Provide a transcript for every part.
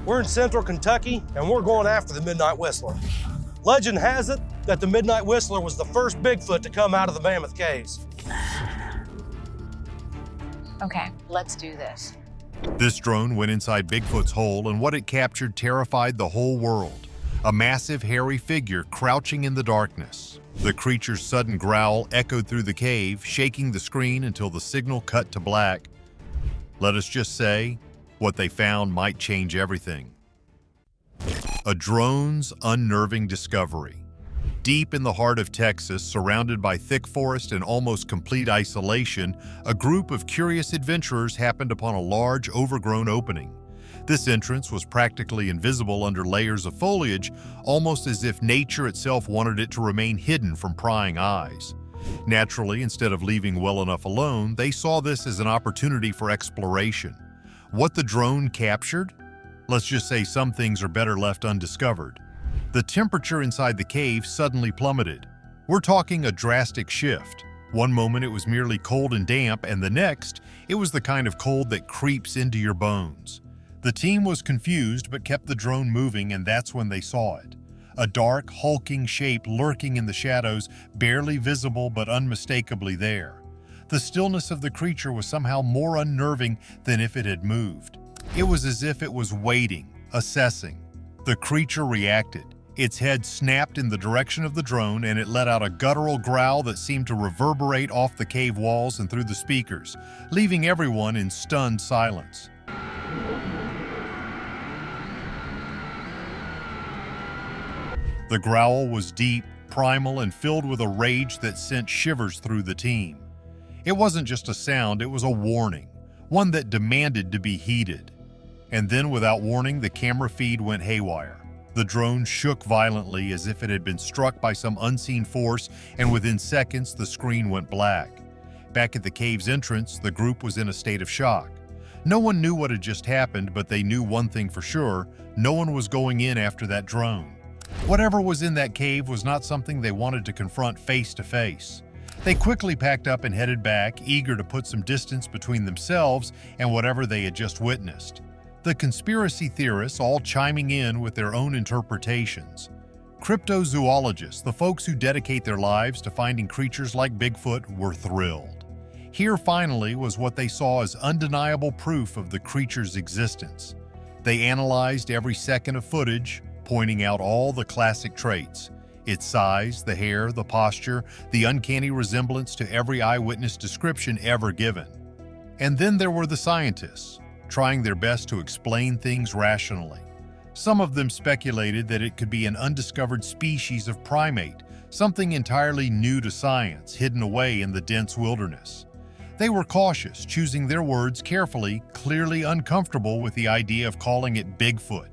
We're in central Kentucky, and we're going after the Midnight Whistler. Legend has it that the Midnight Whistler was the first Bigfoot to come out of the Mammoth Caves. Okay, let's do this. This drone went inside Bigfoot's hole, and what it captured terrified the whole world. A massive, hairy figure crouching in the darkness. The creature's sudden growl echoed through the cave, shaking the screen until the signal cut to black. Let us just say, what they found might change everything. A drone's unnerving discovery. Deep in the heart of Texas, surrounded by thick forest and almost complete isolation, a group of curious adventurers happened upon a large, overgrown opening. This entrance was practically invisible under layers of foliage, almost as if nature itself wanted it to remain hidden from prying eyes. Naturally, instead of leaving well enough alone, they saw this as an opportunity for exploration. What the drone captured? Let's just say some things are better left undiscovered. The temperature inside the cave suddenly plummeted. We're talking a drastic shift. One moment it was merely cold and damp, and the next, it was the kind of cold that creeps into your bones. The team was confused but kept the drone moving, and that's when they saw it. A dark, hulking shape lurking in the shadows, barely visible but unmistakably there. The stillness of the creature was somehow more unnerving than if it had moved. It was as if it was waiting, assessing. The creature reacted. Its head snapped in the direction of the drone, and it let out a guttural growl that seemed to reverberate off the cave walls and through the speakers, leaving everyone in stunned silence. The growl was deep, primal, and filled with a rage that sent shivers through the team. It wasn't just a sound, it was a warning, one that demanded to be heeded. And then, without warning, the camera feed went haywire. The drone shook violently as if it had been struck by some unseen force, and within seconds, the screen went black. Back at the cave's entrance, the group was in a state of shock. No one knew what had just happened, but they knew one thing for sure: no one was going in after that drone. Whatever was in that cave was not something they wanted to confront face to face. They quickly packed up and headed back, eager to put some distance between themselves and whatever they had just witnessed. The conspiracy theorists all chiming in with their own interpretations. Cryptozoologists, the folks who dedicate their lives to finding creatures like Bigfoot, were thrilled. Here finally was what they saw as undeniable proof of the creature's existence. They analyzed every second of footage, pointing out all the classic traits: its size, the hair, the posture, the uncanny resemblance to every eyewitness description ever given. And then there were the scientists, trying their best to explain things rationally. Some of them speculated that it could be an undiscovered species of primate, something entirely new to science, hidden away in the dense wilderness. They were cautious, choosing their words carefully, clearly uncomfortable with the idea of calling it Bigfoot.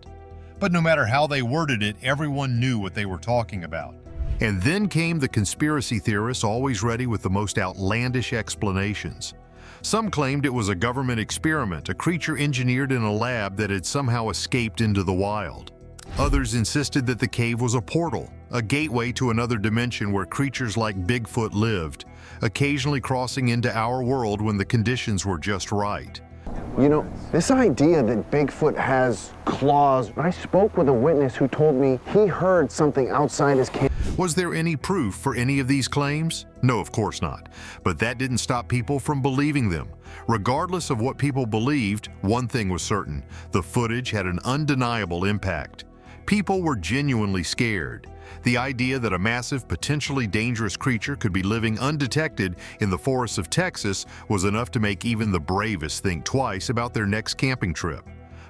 But no matter how they worded it, everyone knew what they were talking about. And then came the conspiracy theorists, always ready with the most outlandish explanations. Some claimed it was a government experiment, a creature engineered in a lab that had somehow escaped into the wild. Others insisted that the cave was a portal, a gateway to another dimension where creatures like Bigfoot lived, occasionally crossing into our world when the conditions were just right. You know, this idea that Bigfoot has claws, I spoke with a witness who told me he heard something outside his cave. Was there any proof for any of these claims? No, of course not. But that didn't stop people from believing them. Regardless of what people believed, one thing was certain: the footage had an undeniable impact. People were genuinely scared. The idea that a massive, potentially dangerous creature could be living undetected in the forests of Texas was enough to make even the bravest think twice about their next camping trip.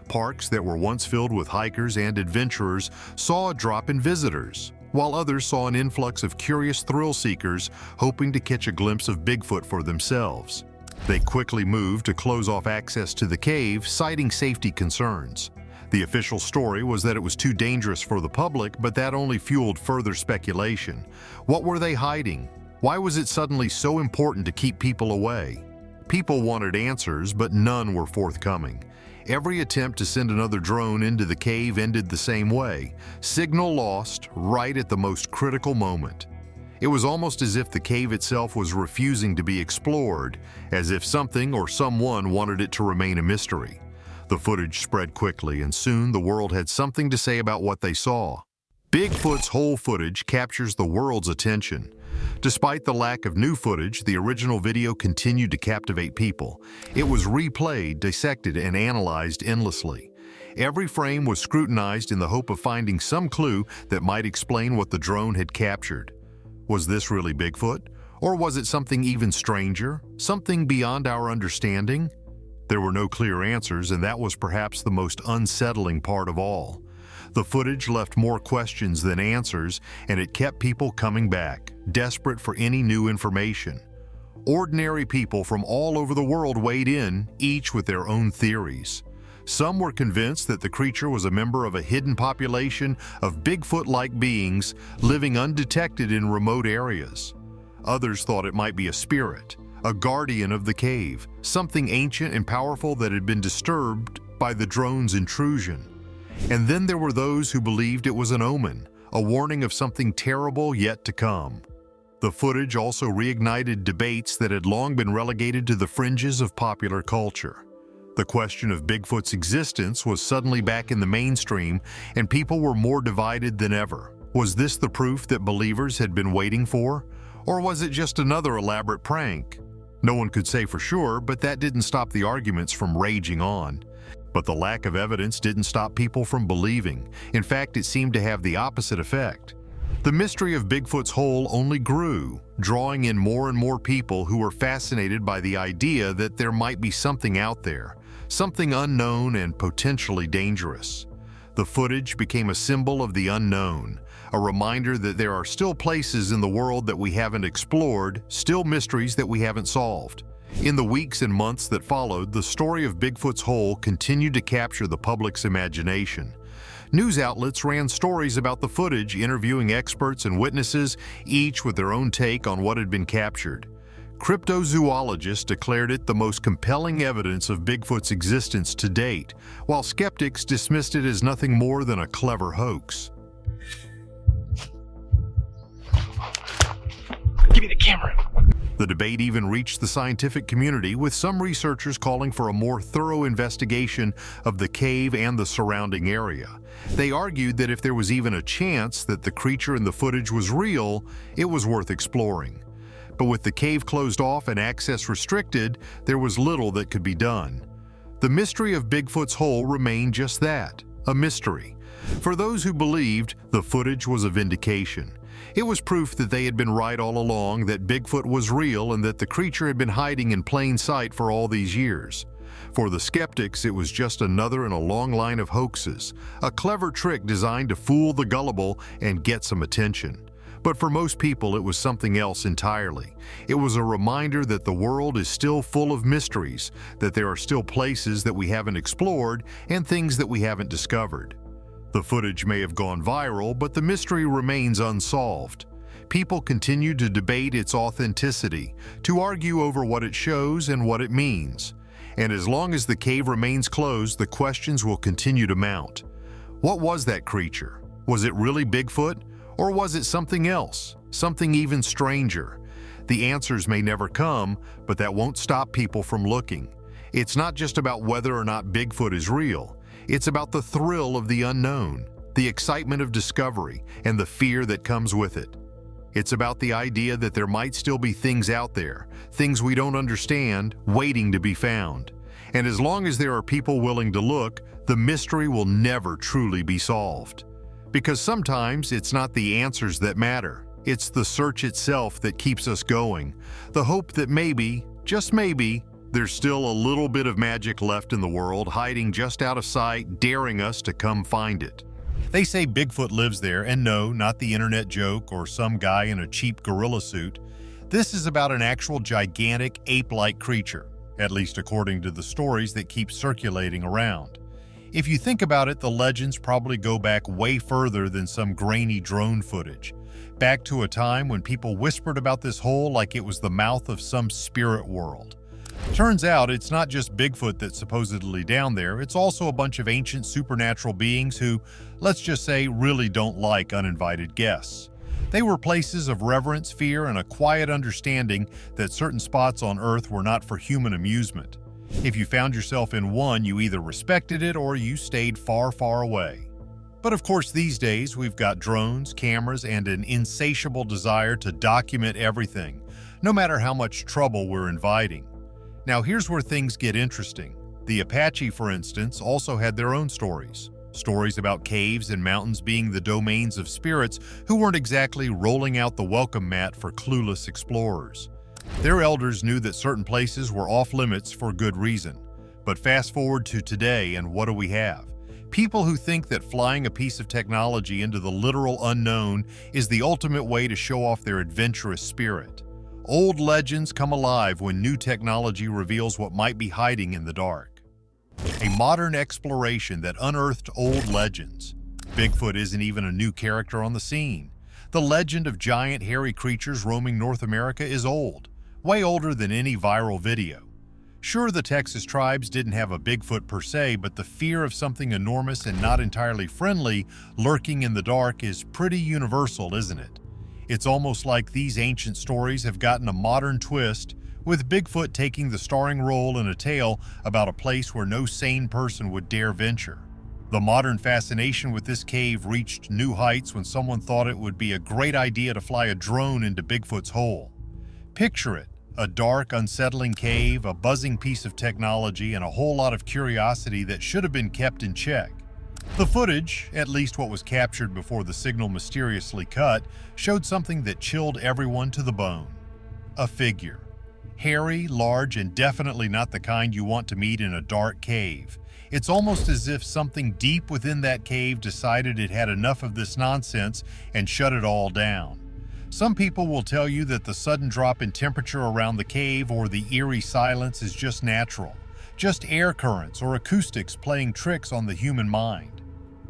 Parks that were once filled with hikers and adventurers saw a drop in visitors, while others saw an influx of curious thrill seekers hoping to catch a glimpse of Bigfoot for themselves. They quickly moved to close off access to the cave, citing safety concerns. The official story was that it was too dangerous for the public, but that only fueled further speculation. What were they hiding? Why was it suddenly so important to keep people away? People wanted answers, but none were forthcoming. Every attempt to send another drone into the cave ended the same way: signal lost right at the most critical moment. It was almost as if the cave itself was refusing to be explored, as if something or someone wanted it to remain a mystery. The footage spread quickly, and soon the world had something to say about what they saw. Bigfoot's hole footage captures the world's attention. Despite the lack of new footage, the original video continued to captivate people. It was replayed, dissected, and analyzed endlessly. Every frame was scrutinized in the hope of finding some clue that might explain what the drone had captured. Was this really Bigfoot? Or was it something even stranger? Something beyond our understanding? There were no clear answers, and that was perhaps the most unsettling part of all. The footage left more questions than answers, and it kept people coming back, desperate for any new information. Ordinary people from all over the world weighed in, each with their own theories. Some were convinced that the creature was a member of a hidden population of Bigfoot-like beings living undetected in remote areas. Others thought it might be a spirit, a guardian of the cave, something ancient and powerful that had been disturbed by the drone's intrusion. And then there were those who believed it was an omen, a warning of something terrible yet to come. The footage also reignited debates that had long been relegated to the fringes of popular culture. The question of Bigfoot's existence was suddenly back in the mainstream, and people were more divided than ever. Was this the proof that believers had been waiting for? Or was it just another elaborate prank? No one could say for sure, but that didn't stop the arguments from raging on. But the lack of evidence didn't stop people from believing. In fact, it seemed to have the opposite effect. The mystery of Bigfoot's hole only grew, drawing in more and more people who were fascinated by the idea that there might be something out there, something unknown and potentially dangerous. The footage became a symbol of the unknown, a reminder that there are still places in the world that we haven't explored, still mysteries that we haven't solved. In the weeks and months that followed, the story of Bigfoot's hole continued to capture the public's imagination. News outlets ran stories about the footage, interviewing experts and witnesses, each with their own take on what had been captured. Cryptozoologists declared it the most compelling evidence of Bigfoot's existence to date, while skeptics dismissed it as nothing more than a clever hoax. Give me the camera. The debate even reached the scientific community, with some researchers calling for a more thorough investigation of the cave and the surrounding area. They argued that if there was even a chance that the creature in the footage was real, it was worth exploring. But with the cave closed off and access restricted, there was little that could be done. The mystery of Bigfoot's hole remained just that, a mystery. For those who believed, the footage was a vindication. It was proof that they had been right all along, that Bigfoot was real and that the creature had been hiding in plain sight for all these years. For the skeptics, it was just another in a long line of hoaxes, a clever trick designed to fool the gullible and get some attention. But for most people, it was something else entirely. It was a reminder that the world is still full of mysteries, that there are still places that we haven't explored and things that we haven't discovered. The footage may have gone viral, but the mystery remains unsolved. People continue to debate its authenticity, to argue over what it shows and what it means. And as long as the cave remains closed, the questions will continue to mount. What was that creature? Was it really Bigfoot? Or was it something else, something even stranger? The answers may never come, but that won't stop people from looking. It's not just about whether or not Bigfoot is real. It's about the thrill of the unknown, the excitement of discovery, and the fear that comes with it. It's about the idea that there might still be things out there, things we don't understand, waiting to be found. And as long as there are people willing to look, the mystery will never truly be solved. Because sometimes it's not the answers that matter. It's the search itself that keeps us going. The hope that maybe, just maybe, there's still a little bit of magic left in the world, hiding just out of sight, daring us to come find it. They say Bigfoot lives there, and no, not the internet joke or some guy in a cheap gorilla suit. This is about an actual gigantic ape-like creature, at least according to the stories that keep circulating around. If you think about it, the legends probably go back way further than some grainy drone footage, back to a time when people whispered about this hole like it was the mouth of some spirit world. Turns out it's not just Bigfoot that's supposedly down there, it's also a bunch of ancient supernatural beings who, let's just say, really don't like uninvited guests. They were places of reverence, fear, and a quiet understanding that certain spots on Earth were not for human amusement. If you found yourself in one, you either respected it or you stayed far, far away. But of course, these days we've got drones, cameras, and an insatiable desire to document everything, no matter how much trouble we're inviting. Now here's where things get interesting. The Apache, for instance, also had their own stories. Stories about caves and mountains being the domains of spirits who weren't exactly rolling out the welcome mat for clueless explorers. Their elders knew that certain places were off limits for good reason. But fast forward to today, and what do we have? People who think that flying a piece of technology into the literal unknown is the ultimate way to show off their adventurous spirit. Old legends come alive when new technology reveals what might be hiding in the dark. A modern exploration that unearthed old legends. Bigfoot isn't even a new character on the scene. The legend of giant hairy creatures roaming North America is old, way older than any viral video. Sure, the Texas tribes didn't have a Bigfoot per se, but the fear of something enormous and not entirely friendly lurking in the dark is pretty universal, isn't it? It's almost like these ancient stories have gotten a modern twist, with Bigfoot taking the starring role in a tale about a place where no sane person would dare venture. The modern fascination with this cave reached new heights when someone thought it would be a great idea to fly a drone into Bigfoot's hole. Picture it. A dark, unsettling cave, a buzzing piece of technology, and a whole lot of curiosity that should have been kept in check. The footage, at least what was captured before the signal mysteriously cut, showed something that chilled everyone to the bone. A figure. Hairy, large, and definitely not the kind you want to meet in a dark cave. It's almost as if something deep within that cave decided it had enough of this nonsense and shut it all down. Some people will tell you that the sudden drop in temperature around the cave or the eerie silence is just natural, just air currents or acoustics playing tricks on the human mind.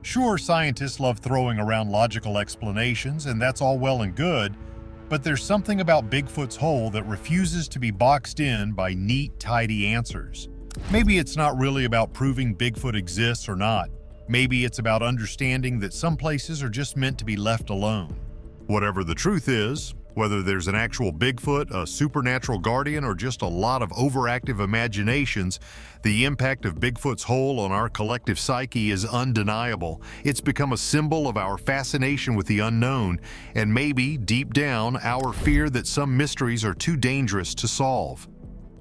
Sure, scientists love throwing around logical explanations, and that's all well and good, but there's something about Bigfoot's hole that refuses to be boxed in by neat, tidy answers. Maybe it's not really about proving Bigfoot exists or not. Maybe it's about understanding that some places are just meant to be left alone. Whatever the truth is, whether there's an actual Bigfoot, a supernatural guardian, or just a lot of overactive imaginations, the impact of Bigfoot's hole on our collective psyche is undeniable. It's become a symbol of our fascination with the unknown, and maybe, deep down, our fear that some mysteries are too dangerous to solve.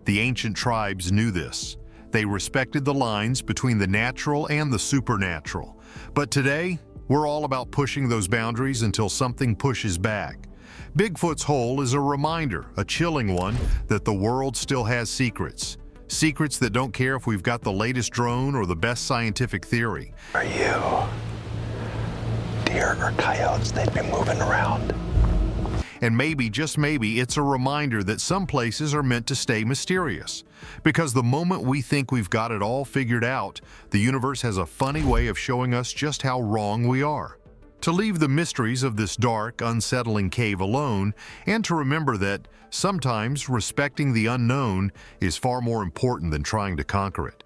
The ancient tribes knew this. They respected the lines between the natural and the supernatural. But today, we're all about pushing those boundaries until something pushes back. Bigfoot's hole is a reminder, a chilling one, that the world still has secrets. Secrets that don't care if we've got the latest drone or the best scientific theory. Are you deer or coyotes? They'd be moving around. And maybe, just maybe, it's a reminder that some places are meant to stay mysterious. Because the moment we think we've got it all figured out, the universe has a funny way of showing us just how wrong we are. To leave the mysteries of this dark, unsettling cave alone, and to remember that sometimes respecting the unknown is far more important than trying to conquer it.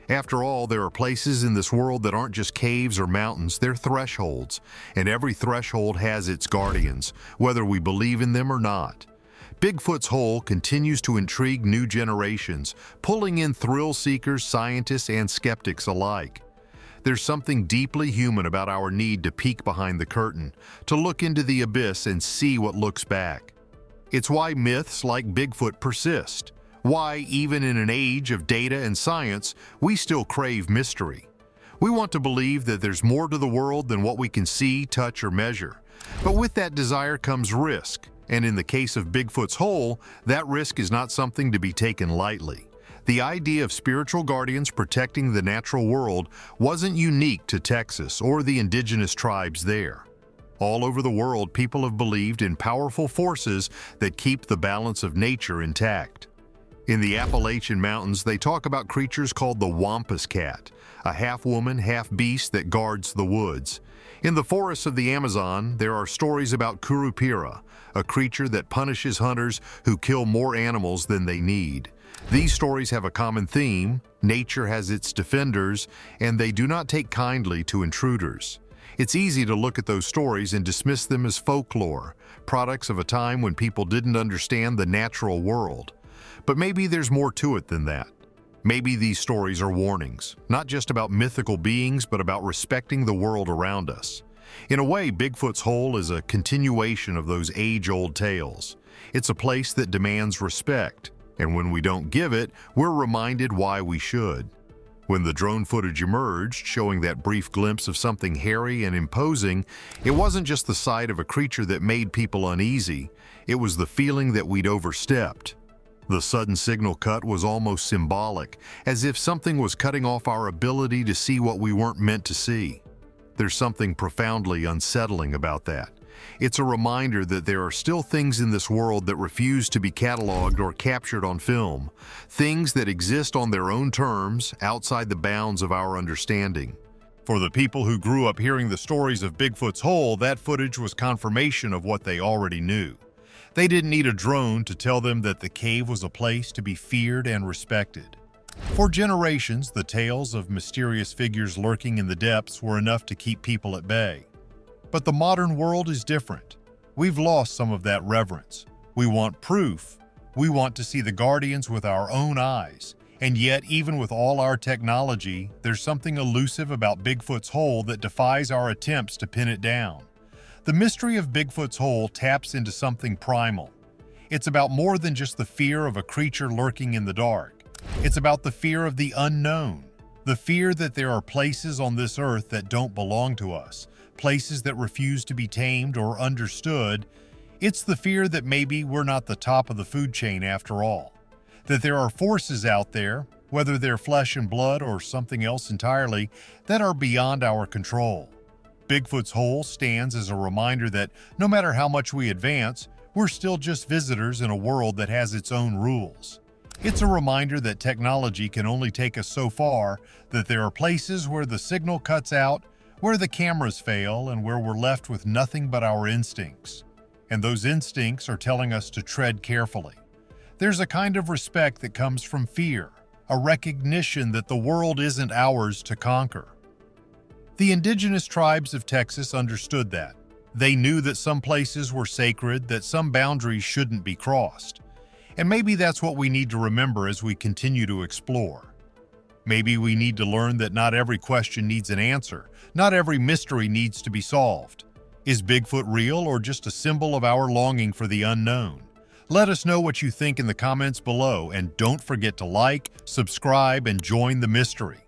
After all, there are places in this world that aren't just caves or mountains, they're thresholds, and every threshold has its guardians, whether we believe in them or not. Bigfoot's hole continues to intrigue new generations, pulling in thrill seekers, scientists, and skeptics alike. There's something deeply human about our need to peek behind the curtain, to look into the abyss and see what looks back. It's why myths like Bigfoot persist. Why, even in an age of data and science, we still crave mystery. We want to believe that there's more to the world than what we can see, touch, or measure. But with that desire comes risk, and in the case of Bigfoot's hole, that risk is not something to be taken lightly. The idea of spiritual guardians protecting the natural world wasn't unique to Texas or the indigenous tribes there. All over the world, people have believed in powerful forces that keep the balance of nature intact. In the Appalachian Mountains, they talk about creatures called the Wampus Cat, a half-woman, half-beast that guards the woods. In the forests of the Amazon, there are stories about Curupira, a creature that punishes hunters who kill more animals than they need. These stories have a common theme: nature has its defenders, and they do not take kindly to intruders. It's easy to look at those stories and dismiss them as folklore, products of a time when people didn't understand the natural world. But maybe there's more to it than that. Maybe these stories are warnings, not just about mythical beings, but about respecting the world around us. In a way, Bigfoot's Hole is a continuation of those age-old tales. It's a place that demands respect, and when we don't give it, we're reminded why we should. When the drone footage emerged, showing that brief glimpse of something hairy and imposing, it wasn't just the sight of a creature that made people uneasy, it was the feeling that we'd overstepped. The sudden signal cut was almost symbolic, as if something was cutting off our ability to see what we weren't meant to see. There's something profoundly unsettling about that. It's a reminder that there are still things in this world that refuse to be cataloged or captured on film, things that exist on their own terms, outside the bounds of our understanding. For the people who grew up hearing the stories of Bigfoot's Hole, that footage was confirmation of what they already knew. They didn't need a drone to tell them that the cave was a place to be feared and respected. For generations, the tales of mysterious figures lurking in the depths were enough to keep people at bay. But the modern world is different. We've lost some of that reverence. We want proof. We want to see the guardians with our own eyes. And yet, even with all our technology, there's something elusive about Bigfoot's Hole that defies our attempts to pin it down. The mystery of Bigfoot's Hole taps into something primal. It's about more than just the fear of a creature lurking in the dark. It's about the fear of the unknown, the fear that there are places on this earth that don't belong to us, places that refuse to be tamed or understood. It's the fear that maybe we're not the top of the food chain after all, that there are forces out there, whether they're flesh and blood or something else entirely, that are beyond our control. Bigfoot's Hole stands as a reminder that no matter how much we advance, we're still just visitors in a world that has its own rules. It's a reminder that technology can only take us so far, that there are places where the signal cuts out, where the cameras fail, and where we're left with nothing but our instincts. And those instincts are telling us to tread carefully. There's a kind of respect that comes from fear, a recognition that the world isn't ours to conquer. The indigenous tribes of Texas understood that. They knew that some places were sacred, that some boundaries shouldn't be crossed. And maybe that's what we need to remember as we continue to explore. Maybe we need to learn that not every question needs an answer, not every mystery needs to be solved. Is Bigfoot real or just a symbol of our longing for the unknown? Let us know what you think in the comments below, and don't forget to like, subscribe, and join the mystery.